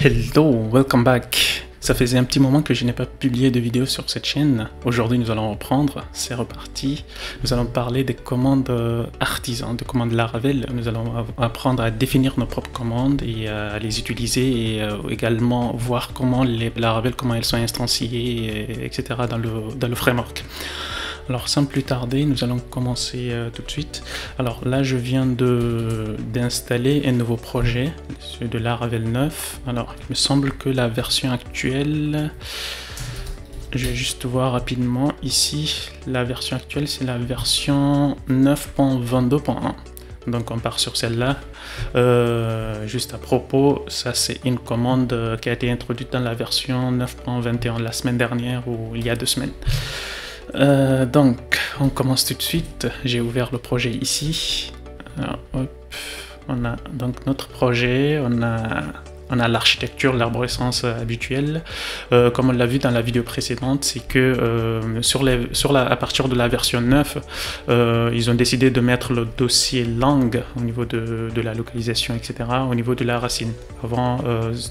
Hello, welcome back. Ça faisait un petit moment que je n'ai pas publié de vidéo sur cette chaîne. Aujourd'hui, nous allons reprendre. C'est reparti. Nous allons parler des commandes artisans, des commandes Laravel. Nous allons apprendre à définir nos propres commandes et à les utiliser et également voir comment les Laravel, comment elles sont instanciées, etc. dans le framework. Alors sans plus tarder, nous allons commencer tout de suite. Alors là, je viens d'installer un nouveau projet, celui de Laravel 9. Alors il me semble que la version actuelle, je vais juste voir rapidement ici, la version actuelle c'est la version 9.22.1. Donc on part sur celle-là. Juste à propos, ça c'est une commande qui a été introduite dans la version 9.21 la semaine dernière ou il y a 2 semaines. Donc on commence tout de suite. J'ai ouvert le projet ici. Alors, hop, on a donc notre projet, on a l'architecture, l'arborescence habituelle. Comme on l'a vu dans la vidéo précédente, c'est que à partir de la version 9, ils ont décidé de mettre le dossier langue au niveau de la localisation, etc., au niveau de la racine. Avant,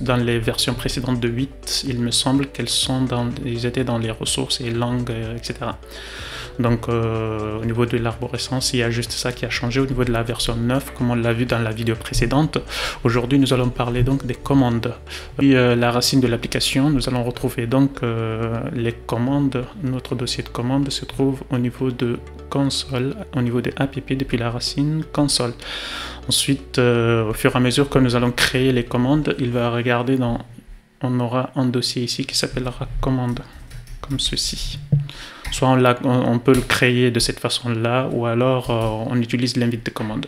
dans les versions précédentes de 8, il me semble ils étaient dans les ressources et langues, etc. Donc au niveau de l'arborescence, il y a juste ça qui a changé au niveau de la version 9, comme on l'a vu dans la vidéo précédente. Aujourd'hui, nous allons parler donc des commandes. Puis la racine de l'application, nous allons retrouver donc les commandes. Notre dossier de commandes se trouve au niveau de console, au niveau de app depuis la racine console. Ensuite, au fur et à mesure que nous allons créer les commandes, il va regarder on aura un dossier ici qui s'appellera commande, comme ceci. Soit on peut le créer de cette façon-là, ou alors on utilise l'invite de commande.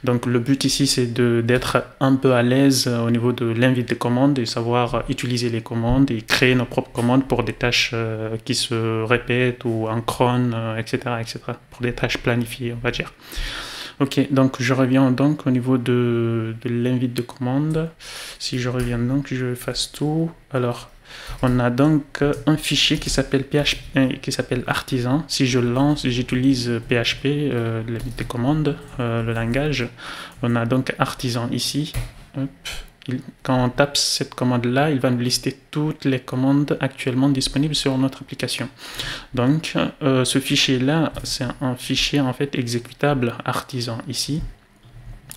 Donc le but ici, c'est d'être un peu à l'aise au niveau de l'invite de commande et savoir utiliser les commandes et créer nos propres commandes pour des tâches qui se répètent ou en cron, etc., etc. Pour des tâches planifiées, on va dire. Ok, donc je reviens donc au niveau de l'invite de commande. Si je reviens donc, je fasse tout. Alors, on a donc un fichier qui s'appelle artisan. Si je lance, j'utilise PHP, l'invite de commande, le langage. On a donc artisan ici. Hop. Quand on tape cette commande-là, il va nous lister toutes les commandes actuellement disponibles sur notre application. Donc, ce fichier-là, c'est un fichier en fait exécutable artisan ici,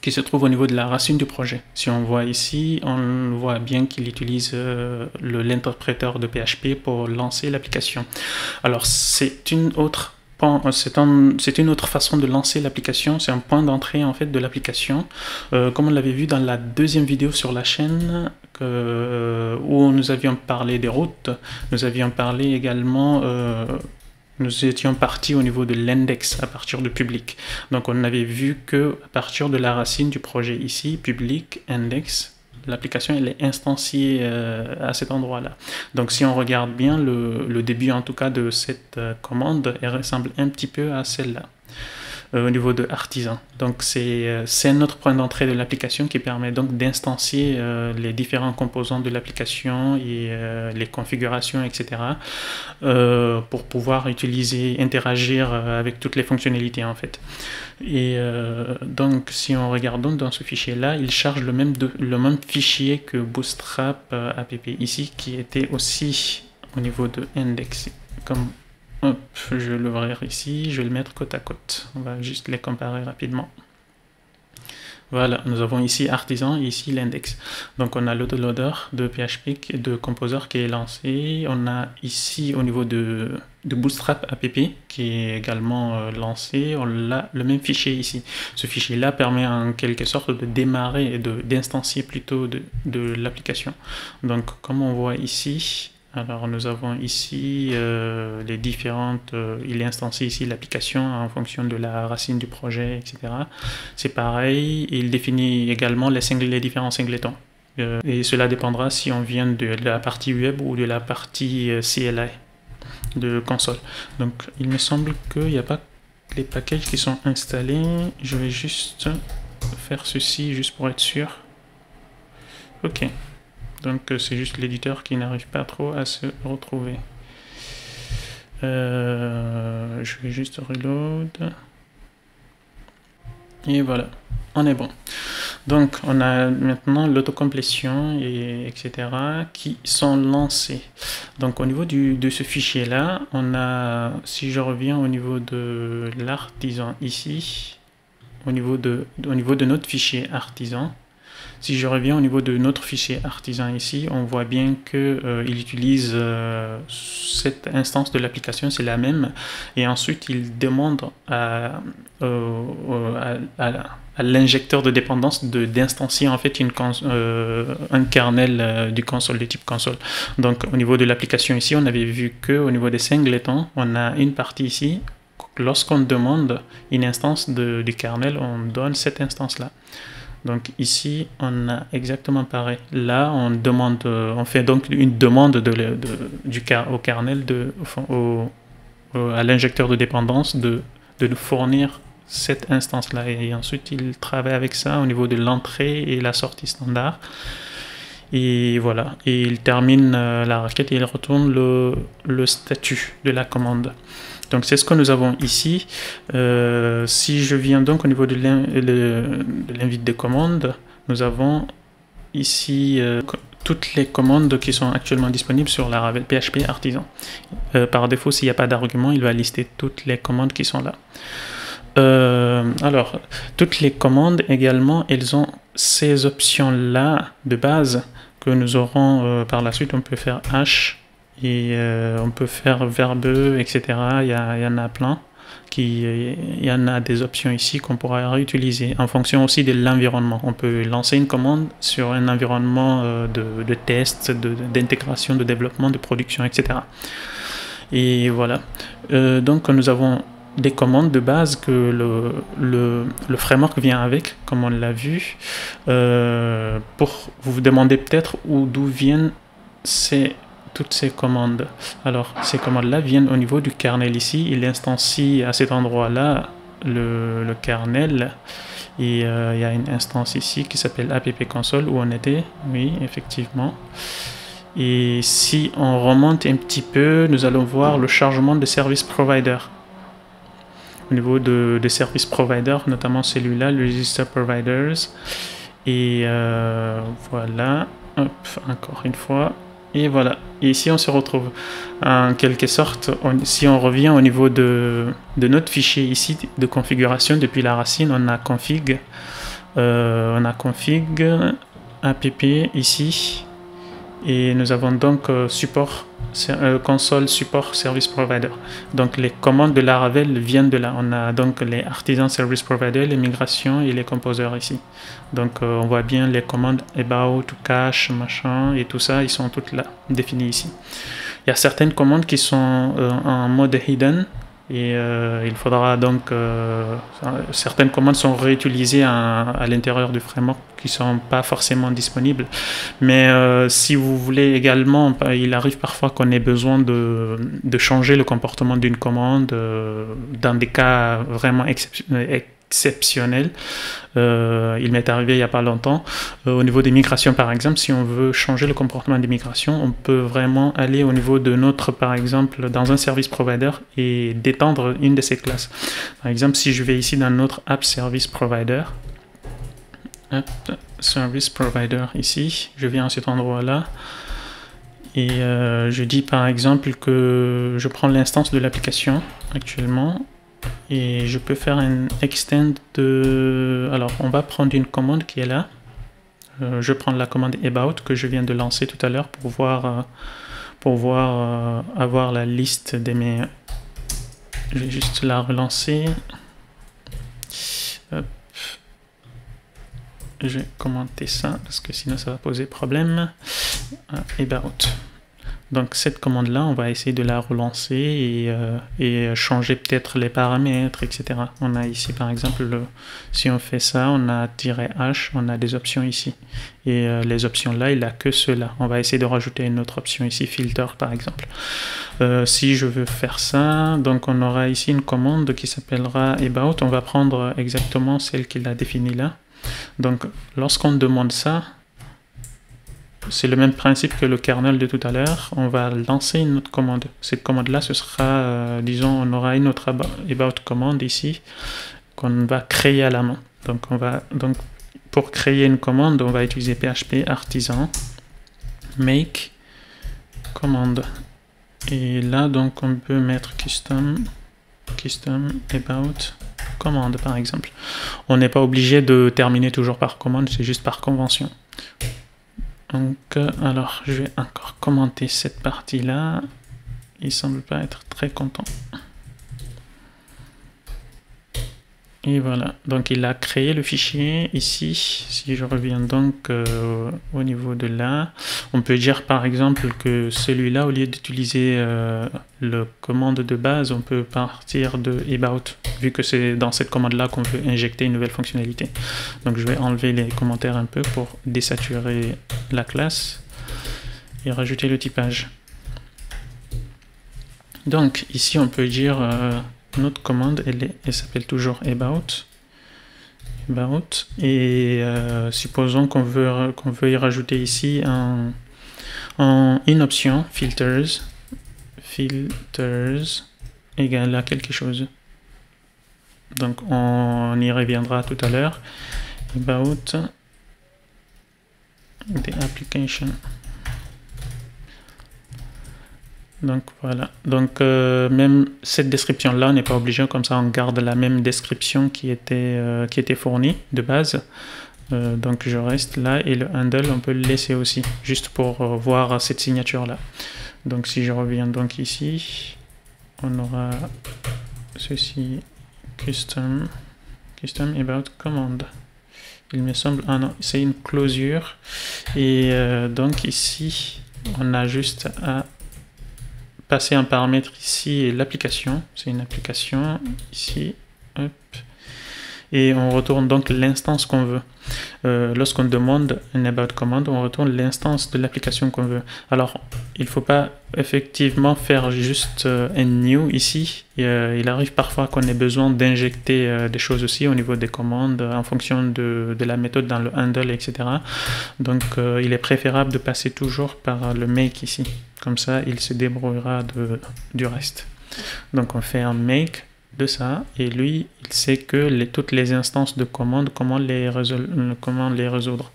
qui se trouve au niveau de la racine du projet. Si on voit ici, on voit bien qu'il utilise l'interpréteur de PHP pour lancer l'application. Alors, c'est une autre façon de lancer l'application, c'est un point d'entrée en fait de l'application. Comme on l'avait vu dans la deuxième vidéo sur la chaîne, où nous avions parlé des routes, nous avions parlé également... nous étions partis au niveau de l'index à partir de public. Donc on avait vu que à partir de la racine du projet ici, public, index, l'application elle est instanciée à cet endroit-là. Donc si on regarde bien le début en tout cas de cette commande, elle ressemble un petit peu à celle-là. Au niveau de artisan. Donc c'est notre point d'entrée de l'application qui permet donc d'instancier les différents composants de l'application et les configurations, etc. Pour pouvoir interagir avec toutes les fonctionnalités en fait. Et donc si on regarde donc dans ce fichier-là, il charge le même fichier que Bootstrap app ici, qui était aussi au niveau de index. Comme hop, je vais l'ouvrir ici, je vais le mettre côte à côte. On va juste les comparer rapidement. Voilà, nous avons ici artisan et ici l'index. Donc on a l'autoloader de PHP, de Composer qui est lancé. On a ici au niveau de Bootstrap app qui est également lancé. On a le même fichier ici. Ce fichier-là permet en quelque sorte de démarrer et d'instancier plutôt de l'application. Donc comme on voit ici, alors nous avons ici les différentes, il instancie ici l'application en fonction de la racine du projet, etc. C'est pareil, il définit également les différents singletons. Et cela dépendra si on vient de la partie web ou de la partie CLI de console. Donc il me semble qu'il n'y a pas les packages qui sont installés. Je vais juste faire ceci juste pour être sûr. Ok. Donc c'est juste l'éditeur qui n'arrive pas trop à se retrouver. Je vais juste reload. Et voilà, on est bon. Donc, on a maintenant l'autocomplétion et etc. qui sont lancés. Donc, au niveau de ce fichier-là, on a, si je reviens au niveau de l'artisan ici, au niveau de notre fichier artisan, si je reviens au niveau de notre fichier artisan ici, on voit bien qu'il utilise cette instance de l'application, c'est la même, et ensuite il demande à l'injecteur de dépendance d'instancier en fait un kernel du console, de type console. Donc au niveau de l'application ici, on avait vu qu'au niveau des singletons, on a une partie ici. Lorsqu'on demande une instance du kernel, on donne cette instance-là. Donc ici, on a exactement pareil. Là, on fait donc une demande au kernel, à l'injecteur de dépendance de nous fournir cette instance-là. Et ensuite, il travaille avec ça au niveau de l'entrée et la sortie standard. Et voilà. Et il termine la requête et il retourne le statut de la commande. Donc c'est ce que nous avons ici. Si je viens donc au niveau de l'invite de commande, nous avons ici toutes les commandes qui sont actuellement disponibles sur la Laravel PHP Artisan. Par défaut, s'il n'y a pas d'argument, il va lister toutes les commandes qui sont là. Alors, toutes les commandes également, elles ont ces options-là de base que nous aurons par la suite. On peut faire H. Et on peut faire verbeux, etc. Il y en a plein. Il y en a des options ici qu'on pourra réutiliser en fonction aussi de l'environnement. On peut lancer une commande sur un environnement de test, d'intégration, de développement, de production, etc. Et voilà. Donc nous avons des commandes de base que le framework vient avec, comme on l'a vu. Pour vous demander peut-être d'où viennent toutes ces commandes. Alors, ces commandes-là viennent au niveau du kernel ici. Il instancie à cet endroit-là le kernel. Et il y a une instance ici qui s'appelle app-console où on était. Oui, effectivement. Et si on remonte un petit peu, nous allons voir le chargement de service provider. Au niveau de service provider, notamment celui-là, le register providers. Et voilà. Hop, encore une fois. Et voilà, et ici on se retrouve en quelque sorte, si on revient au niveau de notre fichier ici de configuration, depuis la racine, on a config app ici, et nous avons donc support, console support service provider. Donc les commandes de Laravel viennent de là. On a donc les artisan service provider, les migrations et les composers ici. Donc on voit bien les commandes about, cache, machin et tout ça, ils sont toutes là, définies ici. Il y a certaines commandes qui sont en mode hidden. Et il faudra donc certaines commandes sont réutilisées à l'intérieur du framework qui ne sont pas forcément disponibles, mais si vous voulez également, il arrive parfois qu'on ait besoin de changer le comportement d'une commande dans des cas vraiment exceptionnel. Il m'est arrivé il n'y a pas longtemps. Au niveau des migrations, par exemple, si on veut changer le comportement des migrations, on peut vraiment aller au niveau de notre, par exemple, dans un service provider et d'étendre une de ces classes. Par exemple, si je vais ici dans notre app service provider, service provider ici, je viens à cet endroit-là et je dis par exemple que je prends l'instance de l'application actuellement. Et je peux faire un extend de... Alors, on va prendre une commande qui est là. Je prends la commande about que je viens de lancer tout à l'heure pour avoir la liste de mes... Je vais juste la relancer. Hop. Je vais commenter ça parce que sinon ça va poser problème. About. Donc cette commande-là, on va essayer de la relancer et changer peut-être les paramètres, etc. On a ici par exemple, si on fait ça, on a -h, on a des options ici. Et les options là, il n'a que cela. On va essayer de rajouter une autre option ici, filter par exemple. Si je veux faire ça, donc on aura ici une commande qui s'appellera about. On va prendre exactement celle qu'il a définie là. Donc lorsqu'on demande ça, c'est le même principe que le kernel de tout à l'heure. On va lancer une autre commande. Cette commande-là, ce sera, disons, on aura une autre about commande ici qu'on va créer à la main. Donc, on va donc pour créer une commande, on va utiliser PHP artisan make commande. Et là, donc, on peut mettre custom about commande, par exemple. On n'est pas obligé de terminer toujours par commande, c'est juste par convention. Donc, alors, je vais encore commenter cette partie-là. Il semble pas être très content. Et voilà, donc il a créé le fichier ici. Si je reviens donc au niveau de là, on peut dire par exemple que celui-là, au lieu d'utiliser le commande de base, on peut partir de about, vu que c'est dans cette commande-là qu'on veut injecter une nouvelle fonctionnalité. Donc je vais enlever les commentaires un peu pour désaturer la classe et rajouter le typage. Donc ici on peut dire notre commande, elle s'appelle toujours about, et supposons qu'on veut y rajouter ici une option filters égale à quelque chose. Donc on y reviendra tout à l'heure. About the application. Donc voilà, donc même cette description là, on n'est pas obligé, comme ça on garde la même description qui était fournie de base. Donc je reste là, et le handle on peut le laisser aussi, juste pour voir cette signature là. Donc si je reviens donc ici, on aura ceci, custom about command. Il me semble, ah non, c'est une closure, et donc ici on a juste à passer un paramètre ici, et l'application, c'est une application ici, hop, et on retourne donc l'instance qu'on veut. Lorsqu'on demande un about command, on retourne l'instance de l'application qu'on veut. Alors il ne faut pas effectivement faire juste un new ici. Il arrive parfois qu'on ait besoin d'injecter des choses aussi au niveau des commandes en fonction de la méthode dans le handle, etc. Donc il est préférable de passer toujours par le make ici. Comme ça, il se débrouillera du reste. Donc on fait un make de ça, et lui, il sait que toutes les instances de commande, comment les résoudre.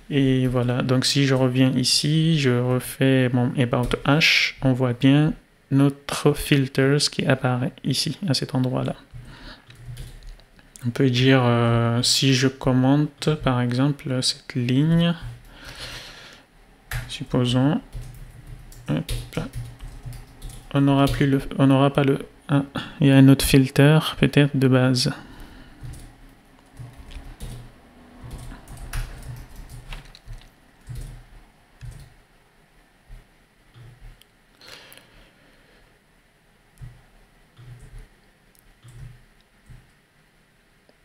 Et voilà, donc si je reviens ici, je refais mon about hash, on voit bien notre filters qui apparaît ici, à cet endroit-là. On peut dire, si je commente par exemple cette ligne, supposons, hop, on n'aura pas le... Ah, il y a un autre filter peut-être de base.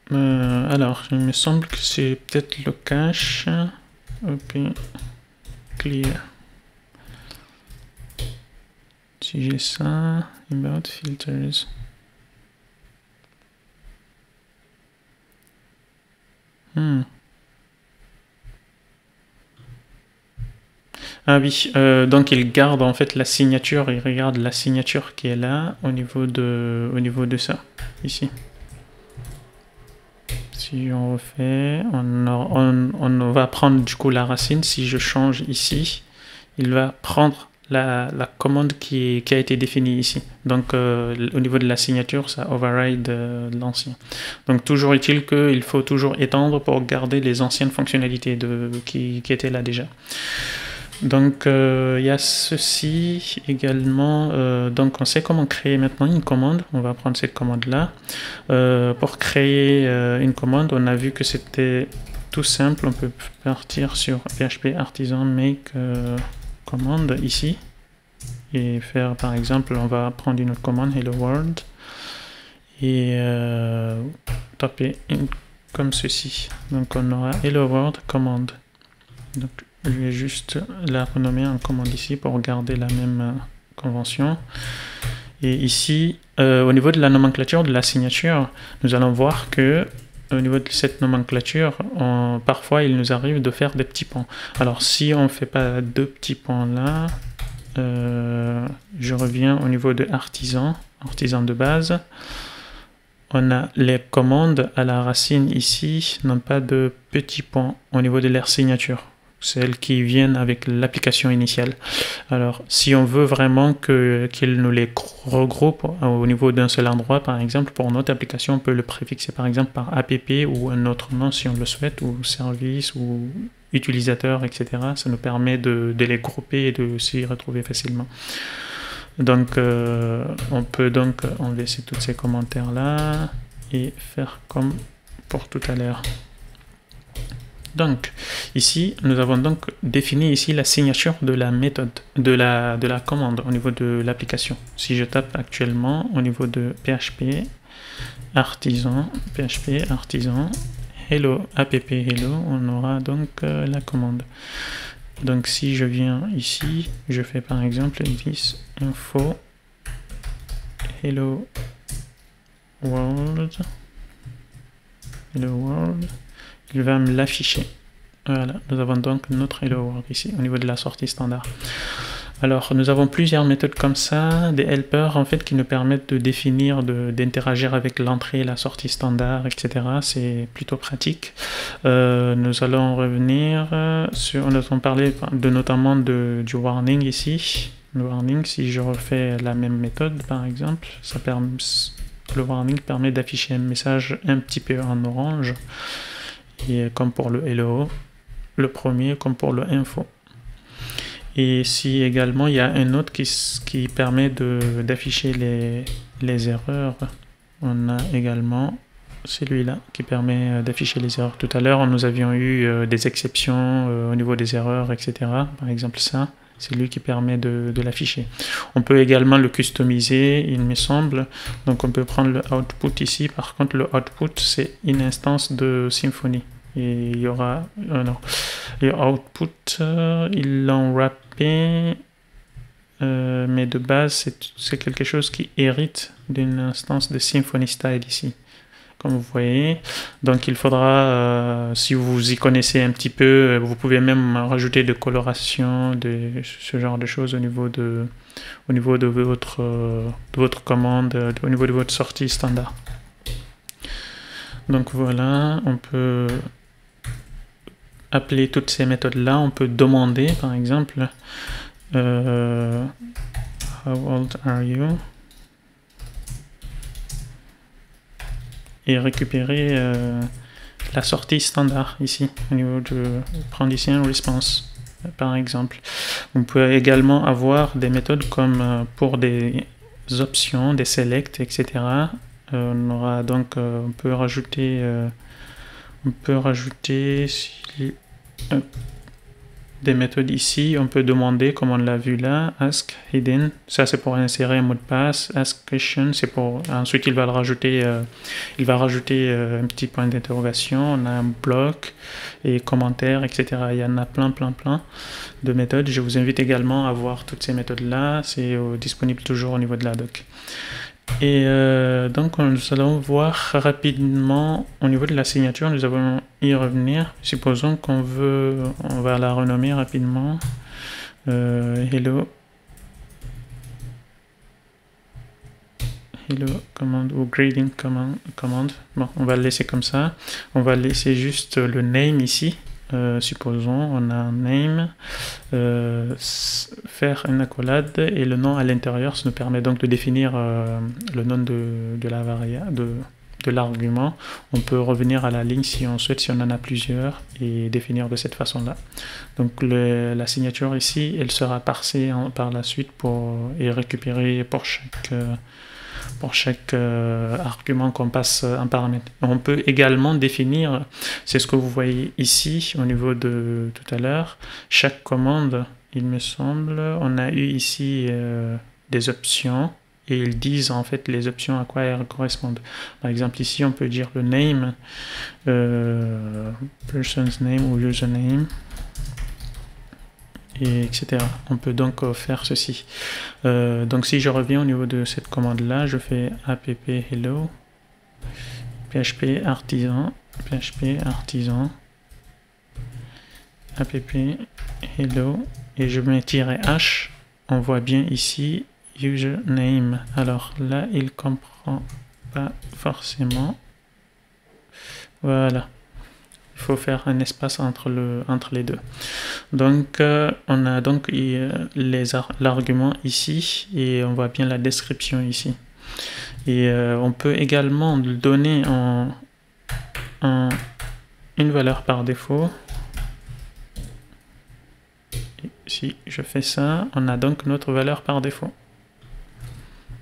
Alors, il me semble que c'est peut-être le cache. Open clear. Si j'ai ça, about filters. Ah oui, donc il garde en fait la signature, il regarde la signature qui est là au niveau de ça, ici. Si on refait, on va prendre du coup la racine. Si je change ici, il va prendre la commande qui a été définie ici. Donc au niveau de la signature, ça override l'ancien. Donc toujours est-il qu'il faut toujours étendre pour garder les anciennes fonctionnalités qui étaient là déjà. Donc il y a ceci également. Donc on sait comment créer maintenant une commande. On va prendre cette commande là. Pour créer une commande, on a vu que c'était tout simple. On peut partir sur PHP artisan make commande ici et faire par exemple, on va prendre une autre commande hello world et taper comme ceci. Donc on aura hello world commande. Donc je vais juste la renommer en commande ici pour garder la même convention. Et ici, au niveau de la nomenclature de la signature, nous allons voir que au niveau de cette nomenclature, parfois il nous arrive de faire des petits points. Alors si on ne fait pas deux petits points là, je reviens au niveau de artisan de base. on a les commandes à la racine ici n'ont pas de petits points au niveau de leur signature, celles qui viennent avec l'application initiale. Alors, si on veut vraiment qu'il nous les regroupe au niveau d'un seul endroit, par exemple, pour notre application, on peut le préfixer par exemple par app ou un autre nom si on le souhaite, ou service, ou utilisateur, etc. Ça nous permet de les grouper et de s'y retrouver facilement. Donc, on peut donc enlever tous ces commentaires-là et faire comme pour tout à l'heure. Donc, ici, nous avons donc défini ici la signature de la méthode, de la commande au niveau de l'application. Si je tape actuellement au niveau de PHP artisan, hello, app hello, on aura donc la commande. Donc, si je viens ici, je fais par exemple this info hello world, il va me l'afficher. Voilà, nous avons donc notre hello world ici au niveau de la sortie standard. Alors, nous avons plusieurs méthodes comme ça, des helpers en fait qui nous permettent de définir, d'interagir avec l'entrée et la sortie standard, etc. C'est plutôt pratique. Nous allons revenir sur, nous allons parler notamment du warning ici. Le warning, si je refais la même méthode par exemple, le warning permet d'afficher un message un petit peu en orange, et comme pour le hello, le premier comme pour le info. Et ici également, il y a un autre qui permet d'afficher les erreurs. On a également celui-là qui permet d'afficher les erreurs. Tout à l'heure, nous avions eu des exceptions au niveau des erreurs, etc. Par exemple, ça, c'est lui qui permet de l'afficher. On peut également le customiser, il me semble. Donc, on peut prendre le output ici. Par contre, le output, c'est une instance de Symfony. Et il y aura... non. Le output, ils l'ont wrappé, mais de base, c'est quelque chose qui hérite d'une instance de Symfony Style ici, comme vous voyez. Donc, il faudra, si vous y connaissez un petit peu, vous pouvez même rajouter de coloration, ce genre de choses au niveau de votre commande, au niveau de votre sortie standard. Donc, voilà, on peut appeler toutes ces méthodes-là. On peut demander, par exemple, how old are you? Et récupérer la sortie standard ici, au niveau de prendre ici un response, par exemple. On peut également avoir des méthodes comme pour des options, des selects, etc. On aura donc, on peut rajouter des méthodes ici. On peut demander, comme on l'a vu là, ask hidden, ça c'est pour insérer un mot de passe. Ask question, c'est pour ensuite il va rajouter un petit point d'interrogation. On a un bloc et commentaires, etc. Il y en a plein de méthodes. Je vous invite également à voir toutes ces méthodes là, c'est disponible toujours au niveau de la doc. Et donc nous allons voir rapidement au niveau de la signature, nous allons y revenir. Supposons on va la renommer rapidement hello command ou greeting command. Bon, on va le laisser comme ça. On va laisser juste le name ici. Supposons on a un name, faire une accolade et le nom à l'intérieur, ça nous permet donc de définir le nom de la variable, de l'argument. On peut revenir à la ligne si on souhaite, si on en a plusieurs, et définir de cette façon là. Donc la signature ici, elle sera parsée par la suite et récupérée pour chaque argument qu'on passe en paramètre. On peut également définir, c'est ce que vous voyez ici au niveau de tout à l'heure, chaque commande, il me semble, on a eu ici des options et ils disent en fait les options à quoi elles correspondent. Par exemple ici on peut dire le name, person's name ou username, et etc. On peut donc faire ceci. Donc si je reviens au niveau de cette commande là, je fais app hello php artisan app hello et je mets -h. On voit bien ici username. Alors là il comprend pas forcément. Voilà. Il faut faire un espace entre les deux. Donc, on a donc l'argument ici et on voit bien la description ici. Et on peut également donner une valeur par défaut. Et si je fais ça, on a donc notre valeur par défaut.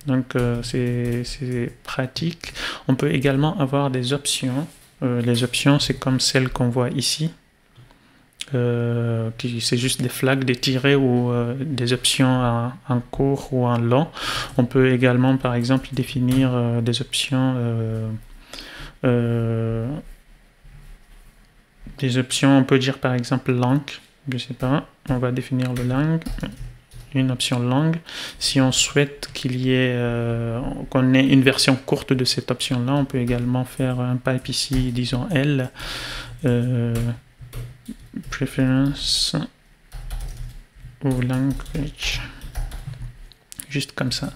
Donc, c'est pratique. On peut également avoir des options. Les options, c'est comme celles qu'on voit ici. C'est juste des flags, des tirets ou des options en court ou en long. On peut également, par exemple, définir des options. On peut dire par exemple langue. Je sais pas. On va définir le langue. Une option langue. Si on souhaite qu'il y ait qu'on ait une version courte de cette option là, on peut également faire un pipe ici, disons L, preference ou language, juste comme ça.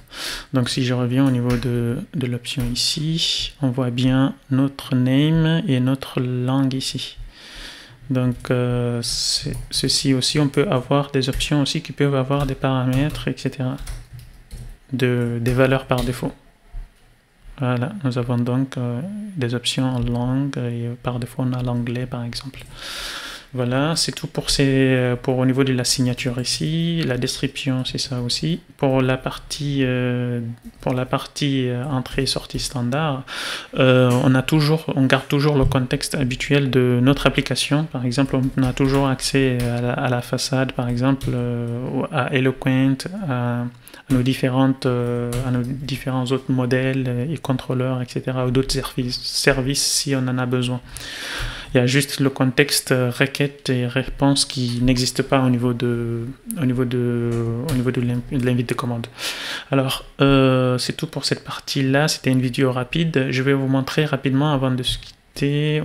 Donc si je reviens au niveau de l'option ici, on voit bien notre name et notre langue ici. Donc ceci aussi, on peut avoir des options aussi qui peuvent avoir des paramètres, etc. Des valeurs par défaut. Voilà, nous avons donc des options en langue et par défaut on a l'anglais par exemple. Voilà, c'est tout pour au niveau de la signature ici. La description, c'est ça aussi. Pour la partie entrée-sortie standard, on garde toujours le contexte habituel de notre application. Par exemple, on a toujours accès à la façade, par exemple, à Eloquent, à nos différents autres modèles et contrôleurs, etc., ou d'autres services si on en a besoin. Il y a juste le contexte requête et réponse qui n'existe pas au niveau de l'invite de commande. Alors, c'est tout pour cette partie-là. C'était une vidéo rapide. Je vais vous montrer rapidement avant de se quitter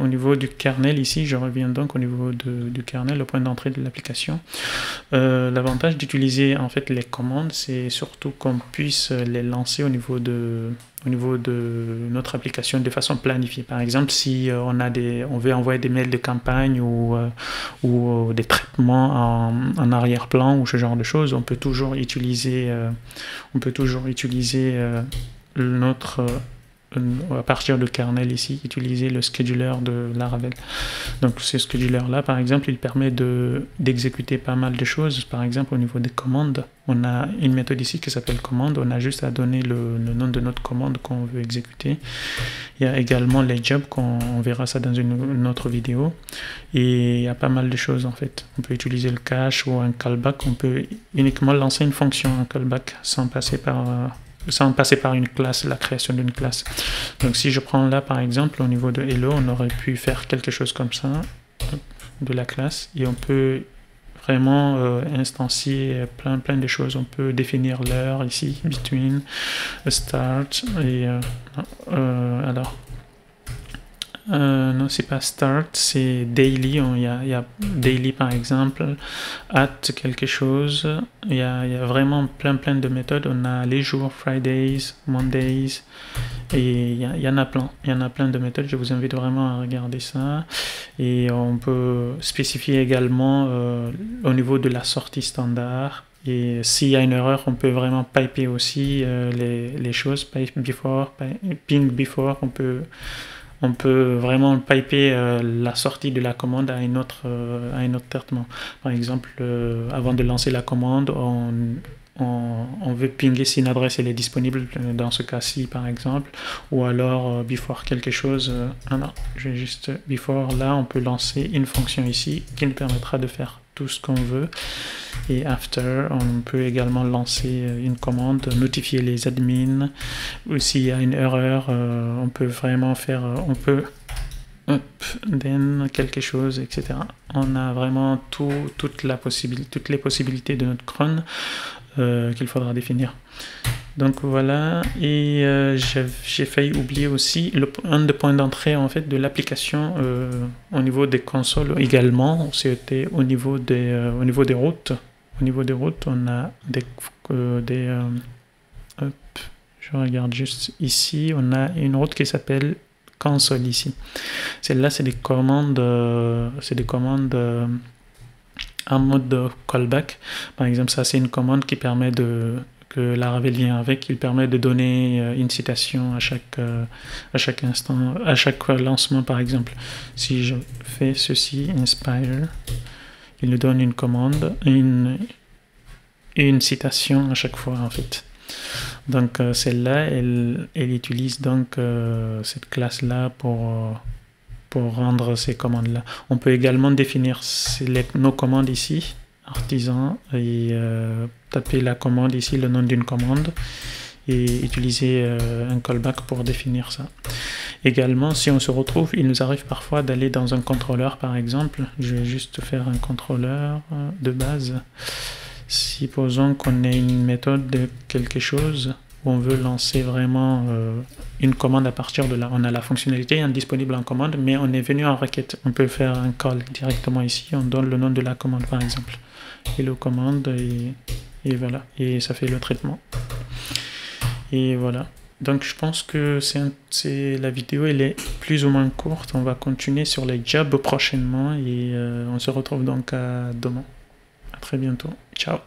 au niveau du kernel. Ici, je reviens donc au niveau du kernel, le point d'entrée de l'application. L'avantage d'utiliser en fait les commandes, c'est surtout qu'on puisse les lancer au niveau de notre application de façon planifiée. Par exemple, si on veut envoyer des mails de campagne ou des traitements en arrière-plan ou ce genre de choses, on peut toujours utiliser à partir de kernel ici, utiliser le scheduler de Laravel. Donc ce scheduler là, par exemple, il permet d'exécuter pas mal de choses. Par exemple, au niveau des commandes, on a une méthode ici qui s'appelle commande. On a juste à donner le nom de notre commande qu'on veut exécuter. Il y a également les jobs, on verra ça dans une autre vidéo. Et il y a pas mal de choses en fait. On peut utiliser le cache ou un callback. On peut uniquement lancer une fonction, un callback, sans passer par une classe, la création d'une classe. Donc si je prends là par exemple au niveau de Hello, on aurait pu faire quelque chose comme ça de la classe et on peut vraiment instancier plein de choses. On peut définir l'heure ici, between, start et alors non, c'est pas start, c'est daily. Il y a daily par exemple, at quelque chose. Il y a vraiment plein de méthodes. On a les jours, Fridays, Mondays, et il y en a plein. Il y en a plein de méthodes. Je vous invite vraiment à regarder ça. Et on peut spécifier également au niveau de la sortie standard. Et s'il y a une erreur, on peut vraiment piper aussi les choses, pipe before, ping before. On peut vraiment piper la sortie de la commande à un autre traitement. Par exemple, avant de lancer la commande, on veut pinguer si une adresse elle est disponible dans ce cas-ci, par exemple. Ou alors, before quelque chose. Non, je vais juste before. Là, on peut lancer une fonction ici qui nous permettra de faire tout ce qu'on veut. Et after, on peut également lancer une commande, notifier les admins, ou s'il y a une erreur, on peut vraiment faire, then quelque chose, etc. On a vraiment toutes les possibilités de notre cron qu'il faudra définir. Donc voilà, et j'ai failli oublier aussi un des points d'entrée en fait de l'application au niveau des consoles également. C'était au niveau des routes. Au niveau des routes, on a Je regarde juste ici, on a une autre qui s'appelle console ici. Celle-là, c'est des commandes, en mode de callback. Par exemple, ça, c'est une commande qui permet que Laravel vient avec, il permet de donner une citation à chaque instant, à chaque lancement, par exemple. Si je fais ceci, inspire, il nous donne une commande, une citation à chaque fois, en fait. Donc celle-là, elle utilise donc cette classe-là pour rendre ces commandes-là. On peut également définir nos commandes ici, artisan, et taper la commande ici, le nom d'une commande, et utiliser un callback pour définir ça. Également, si on se retrouve, il nous arrive parfois d'aller dans un contrôleur, par exemple. Je vais juste faire un contrôleur de base. Supposons qu'on ait une méthode de quelque chose où on veut lancer vraiment une commande à partir de là. On a la fonctionnalité indisponible en commande, mais on est venu en requête. On peut faire un call directement ici. On donne le nom de la commande, par exemple. Hello commande, et voilà. Et ça fait le traitement. Et voilà. Donc je pense que la vidéo elle est plus ou moins courte. On va continuer sur les jobs prochainement et on se retrouve donc à demain. À très bientôt. Ciao.